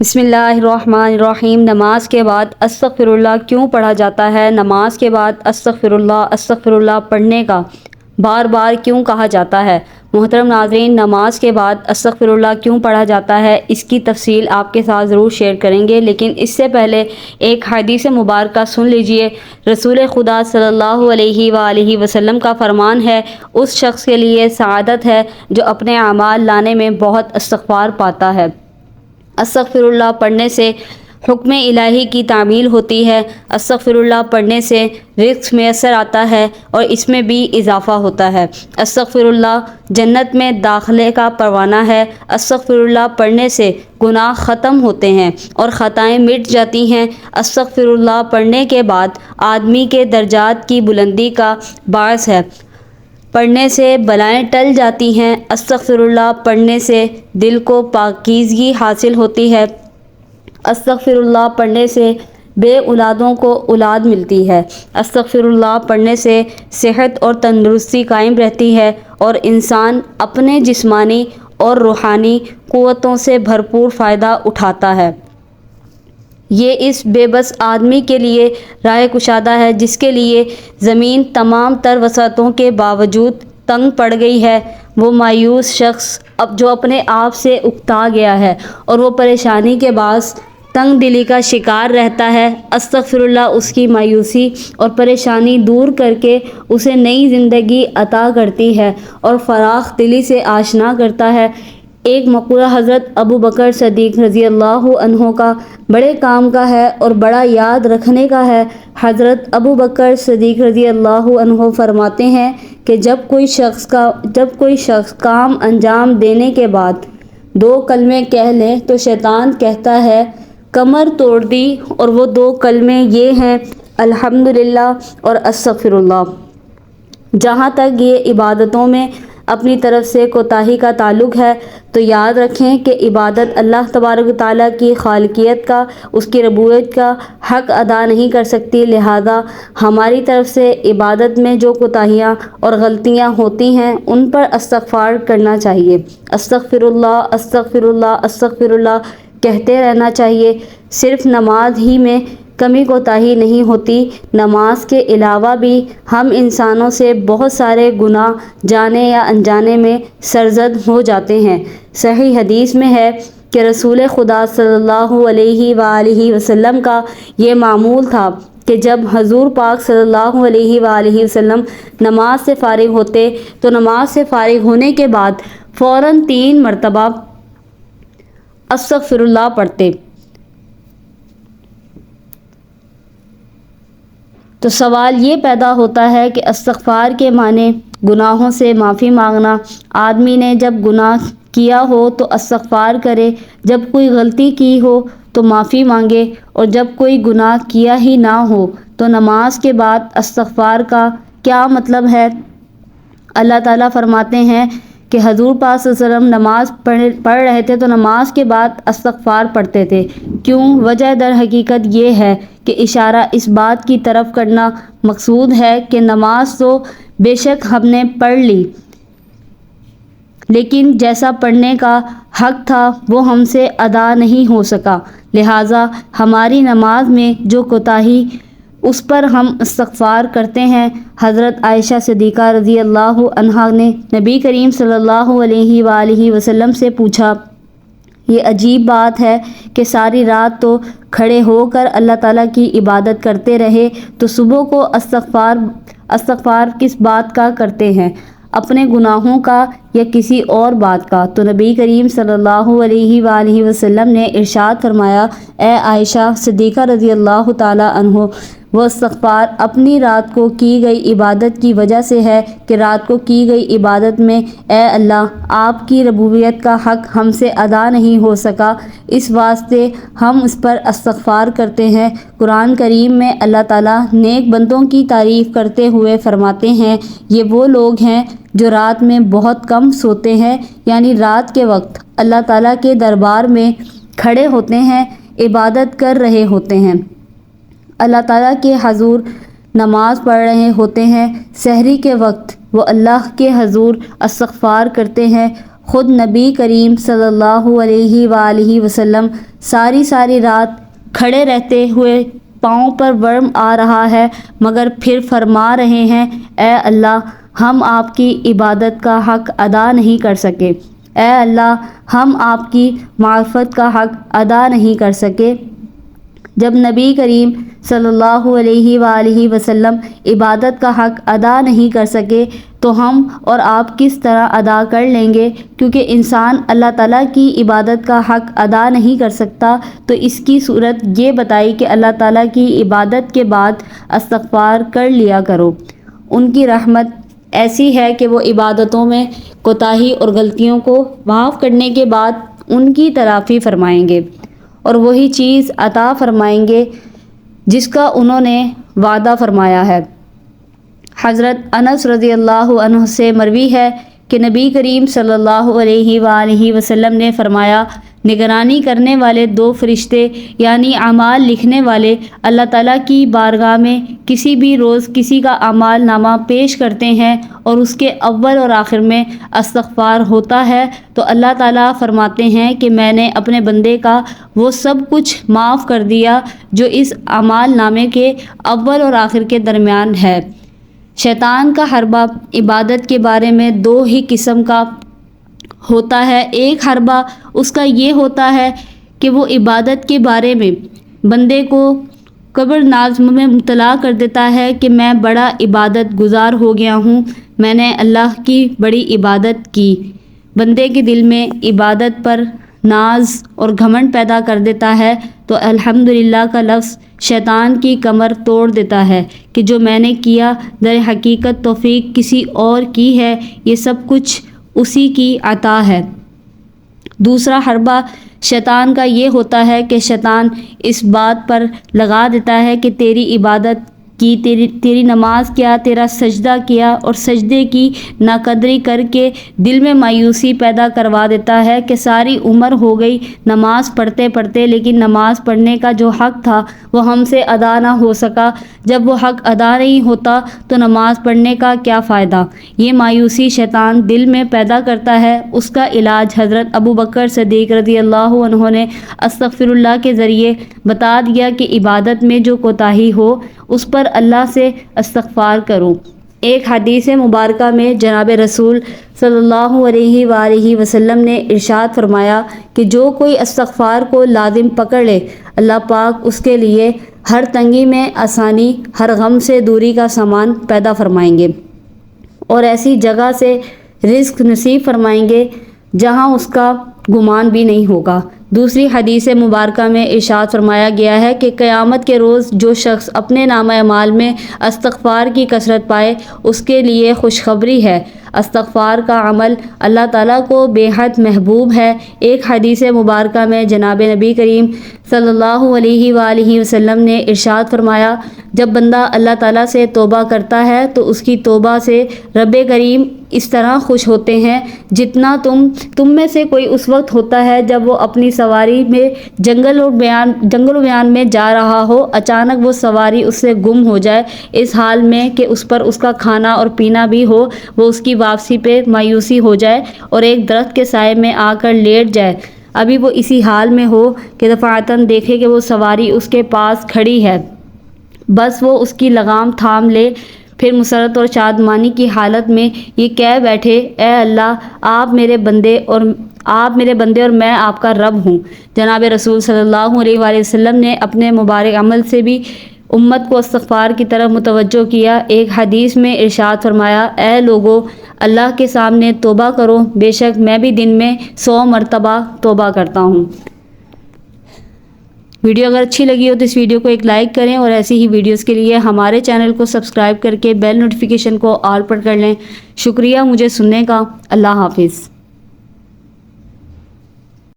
بسم اللہ الرحمن الرحیم۔ نماز کے بعد استغفر اللہ کیوں پڑھا جاتا ہے؟ نماز کے بعد استغفر اللہ پڑھنے کا بار بار کیوں کہا جاتا ہے؟ محترم ناظرین، نماز کے بعد استغفر اللہ کیوں پڑھا جاتا ہے، اس کی تفصیل آپ کے ساتھ ضرور شیئر کریں گے، لیکن اس سے پہلے ایک حدیث مبارکہ سن لیجئے۔ رسول خدا صلی اللہ علیہ وآلہ وسلم کا فرمان ہے، اس شخص کے لیے سعادت ہے جو اپنے اعمال لانے میں بہت استغفار پاتا ہے۔ استغفر اللہ پڑھنے سے حکم الہی کی تعمیل ہوتی ہے۔ استغفر اللہ پڑھنے سے رزق میسر آتا ہے اور اس میں بھی اضافہ ہوتا ہے۔ استغفر اللہ جنت میں داخلے کا پروانہ ہے۔ استغفر اللہ پڑھنے سے گناہ ختم ہوتے ہیں اور خطائیں مٹ جاتی ہیں۔ استغفر اللہ پڑھنے کے بعد آدمی کے درجات کی بلندی کا باعث ہے۔ پڑھنے سے بلائیں ٹل جاتی ہیں۔ استغفر اللہ پڑھنے سے دل کو پاکیزگی حاصل ہوتی ہے۔ استغفر اللہ پڑھنے سے بے اولادوں کو اولاد ملتی ہے۔ استغفر اللہ پڑھنے سے صحت اور تندرستی قائم رہتی ہے اور انسان اپنے جسمانی اور روحانی قوتوں سے بھرپور فائدہ اٹھاتا ہے۔ یہ اس بے بس آدمی کے لیے راہ کشادہ ہے جس کے لیے زمین تمام تر وسعتوں کے باوجود تنگ پڑ گئی ہے۔ وہ مایوس شخص جو اپنے آپ سے اکتا گیا ہے اور وہ پریشانی کے باعث تنگ دلی کا شکار رہتا ہے، استغفر اللہ اس کی مایوسی اور پریشانی دور کر کے اسے نئی زندگی عطا کرتی ہے اور فراخ دلی سے آشنا کرتا ہے۔ ایک مقولہ حضرت ابو بکر صدیق رضی اللہ عنہ کا بڑے کام کا ہے اور بڑا یاد رکھنے کا ہے۔ حضرت ابو بکر صدیق رضی اللہ عنہ فرماتے ہیں کہ جب کوئی شخص کام انجام دینے کے بعد 2 کلمے کہہ لے تو شیطان کہتا ہے کمر توڑ دی، اور وہ 2 کلمے یہ ہیں الحمدللہ اور استغفر اللہ۔ جہاں تک یہ عبادتوں میں اپنی طرف سے کوتاہی کا تعلق ہے تو یاد رکھیں کہ عبادت اللہ تبارک و تعالیٰ کی خالقیت کا، اس کی ربوبیت کا حق ادا نہیں کر سکتی، لہذا ہماری طرف سے عبادت میں جو کوتاہیاں اور غلطیاں ہوتی ہیں ان پر استغفار کرنا چاہیے۔ استغفر اللہ استغفر اللہ استغفر اللہ کہتے رہنا چاہیے۔ صرف نماز ہی میں کمی کوتاہی نہیں ہوتی، نماز کے علاوہ بھی ہم انسانوں سے بہت سارے گناہ جانے یا انجانے میں سرزد ہو جاتے ہیں۔ صحیح حدیث میں ہے کہ رسول خدا صلی اللہ علیہ وآلہ وسلم کا یہ معمول تھا کہ جب حضور پاک صلی اللہ علیہ وآلہ وسلم نماز سے فارغ ہوتے تو نماز سے فارغ ہونے کے بعد فوراً 3 مرتبہ استغفر اللہ پڑھتے۔ تو سوال یہ پیدا ہوتا ہے کہ استغفار کے معنی گناہوں سے معافی مانگنا۔ آدمی نے جب گناہ کیا ہو تو استغفار کرے، جب کوئی غلطی کی ہو تو معافی مانگے، اور جب کوئی گناہ کیا ہی نہ ہو تو نماز کے بعد استغفار کا کیا مطلب ہے؟ اللہ تعالیٰ فرماتے ہیں کہ حضور پاک صلی اللہ علیہ وسلم نماز پڑھ رہے تھے تو نماز کے بعد استغفار پڑھتے تھے۔ کیوں؟ وجہ در حقیقت یہ ہے کہ اشارہ اس بات کی طرف کرنا مقصود ہے کہ نماز تو بے شک ہم نے پڑھ لی، لیکن جیسا پڑھنے کا حق تھا وہ ہم سے ادا نہیں ہو سکا، لہٰذا ہماری نماز میں جو کوتاہی اس پر ہم استغفار کرتے ہیں۔ حضرت عائشہ صدیقہ رضی اللہ عنہا نے نبی کریم صلی اللہ علیہ وآلہ وسلم سے پوچھا، یہ عجیب بات ہے کہ ساری رات تو کھڑے ہو کر اللہ تعالیٰ کی عبادت کرتے رہے تو صبح کو استغفار کس بات کا کرتے ہیں، اپنے گناہوں کا یا کسی اور بات کا؟ تو نبی کریم صلی اللہ علیہ وآلہ وسلم نے ارشاد فرمایا، اے عائشہ صدیقہ رضی اللہ تعالیٰ عنہ، وہ استغفار اپنی رات کو کی گئی عبادت کی وجہ سے ہے کہ رات کو کی گئی عبادت میں اے اللہ آپ کی ربوبیت کا حق ہم سے ادا نہیں ہو سکا، اس واسطے ہم اس پر استغفار کرتے ہیں۔ قرآن کریم میں اللہ تعالیٰ نیک بندوں کی تعریف کرتے ہوئے فرماتے ہیں، یہ وہ لوگ ہیں جو رات میں بہت کم سوتے ہیں، یعنی رات کے وقت اللہ تعالیٰ کے دربار میں کھڑے ہوتے ہیں، عبادت کر رہے ہوتے ہیں، اللہ تعالیٰ کے حضور نماز پڑھ رہے ہوتے ہیں، سحری کے وقت وہ اللہ کے حضور استغفار کرتے ہیں خود نبی کریم صلی اللہ علیہ وآلہ وسلم ساری رات کھڑے رہتے ہوئے پاؤں پر ورم آ رہا ہے، مگر پھر فرما رہے ہیں اے اللہ ہم آپ کی عبادت کا حق ادا نہیں کر سکے، اے اللہ ہم آپ کی معرفت کا حق ادا نہیں کر سکے۔ جب نبی کریم صلی اللہ علیہ وآلہ وسلم عبادت کا حق ادا نہیں کر سکے تو ہم اور آپ کس طرح ادا کر لیں گے؟ کیونکہ انسان اللہ تعالیٰ کی عبادت کا حق ادا نہیں کر سکتا، تو اس کی صورت یہ بتائی کہ اللہ تعالیٰ کی عبادت کے بعد استغفار کر لیا کرو۔ ان کی رحمت ایسی ہے کہ وہ عبادتوں میں کوتاہی اور غلطیوں کو معاف کرنے کے بعد ان کی تلافی فرمائیں گے اور وہی چیز عطا فرمائیں گے جس کا انہوں نے وعدہ فرمایا ہے۔ حضرت انس رضی اللہ عنہ سے مروی ہے کہ نبی کریم صلی اللہ علیہ وآلہ وسلم نے فرمایا، نگرانی کرنے والے 2 فرشتے یعنی اعمال لکھنے والے اللہ تعالیٰ کی بارگاہ میں کسی بھی روز کسی کا اعمال نامہ پیش کرتے ہیں اور اس کے اول اور آخر میں استغفار ہوتا ہے تو اللہ تعالیٰ فرماتے ہیں کہ میں نے اپنے بندے کا وہ سب کچھ معاف کر دیا جو اس اعمال نامے کے اول اور آخر کے درمیان ہے۔ شیطان کا حربہ عبادت کے بارے میں 2 ہی قسم کا ہوتا ہے۔ ایک حربہ اس کا یہ ہوتا ہے کہ وہ عبادت کے بارے میں بندے کو کبر نازم میں مبتلا کر دیتا ہے کہ میں بڑا عبادت گزار ہو گیا ہوں، میں نے اللہ کی بڑی عبادت کی۔ بندے کے دل میں عبادت پر ناز اور گھمنڈ پیدا کر دیتا ہے تو الحمدللہ کا لفظ شیطان کی کمر توڑ دیتا ہے کہ جو میں نے کیا در حقیقت توفیق کسی اور کی ہے، یہ سب کچھ اسی کی عطا ہے۔ دوسرا حربہ شیطان کا یہ ہوتا ہے کہ شیطان اس بات پر لگا دیتا ہے کہ تیری عبادت کی، تیری نماز کیا، تیرا سجدہ کیا، اور سجدے کی ناقدری کر کے دل میں مایوسی پیدا کروا دیتا ہے کہ ساری عمر ہو گئی نماز پڑھتے پڑھتے، لیکن نماز پڑھنے کا جو حق تھا وہ ہم سے ادا نہ ہو سکا۔ جب وہ حق ادا نہیں ہوتا تو نماز پڑھنے کا کیا فائدہ؟ یہ مایوسی شیطان دل میں پیدا کرتا ہے۔ اس کا علاج حضرت ابو بکر صدیق رضی اللہ عنہ نے استغفر اللہ کے ذریعے بتا دیا کہ عبادت میں جو کوتاہی ہو اس پر اللہ سے استغفار کرو۔ ایک حدیث مبارکہ میں جناب رسول صلی اللہ علیہ وآلہ وسلم نے ارشاد فرمایا کہ جو کوئی استغفار کو لازم پکڑ لے اللہ پاک اس کے لیے ہر تنگی میں آسانی، ہر غم سے دوری کا سامان پیدا فرمائیں گے اور ایسی جگہ سے رزق نصیب فرمائیں گے جہاں اس کا گمان بھی نہیں ہوگا۔ دوسری حدیث مبارکہ میں ارشاد فرمایا گیا ہے کہ قیامت کے روز جو شخص اپنے نامہ اعمال میں استغفار کی کثرت پائے اس کے لیے خوشخبری ہے۔ استغفار کا عمل اللہ تعالیٰ کو بے حد محبوب ہے۔ ایک حدیث مبارکہ میں جناب نبی کریم صلی اللہ علیہ وآلہ وسلم نے ارشاد فرمایا، جب بندہ اللہ تعالیٰ سے توبہ کرتا ہے تو اس کی توبہ سے رب کریم اس طرح خوش ہوتے ہیں جتنا تم میں سے کوئی اس وقت ہوتا ہے جب وہ اپنی سواری میں جنگل و بیان میں جا رہا ہو، اچانک وہ سواری اس سے گم ہو جائے، اس حال میں کہ اس پر اس کا کھانا اور پینا بھی ہو، وہ اس کی واپسی پہ مایوسی ہو جائے اور ایک درخت کے سائے میں آ کر لیٹ جائے، ابھی وہ اسی حال میں ہو کہ دفعتاً دیکھے کہ وہ سواری اس کے پاس کھڑی ہے، بس وہ اس کی لگام تھام لے، پھر مسرت اور شادمانی کی حالت میں یہ کہہ بیٹھے، اے اللہ آپ میرے بندے اور میں آپ کا رب ہوں۔ جناب رسول صلی اللہ علیہ وآلہ وسلم نے اپنے مبارک عمل سے بھی امت کو استغفار کی طرف متوجہ کیا۔ ایک حدیث میں ارشاد فرمایا، اے لوگو اللہ کے سامنے توبہ کرو، بے شک میں بھی دن میں 100 مرتبہ توبہ کرتا ہوں۔ ویڈیو اگر اچھی لگی ہو تو اس ویڈیو کو ایک لائک کریں اور ایسی ہی ویڈیوز کے لیے ہمارے چینل کو سبسکرائب کر کے بیل نوٹیفیکیشن کو آل پر کر لیں۔ شکریہ مجھے سننے کا۔ اللہ حافظ۔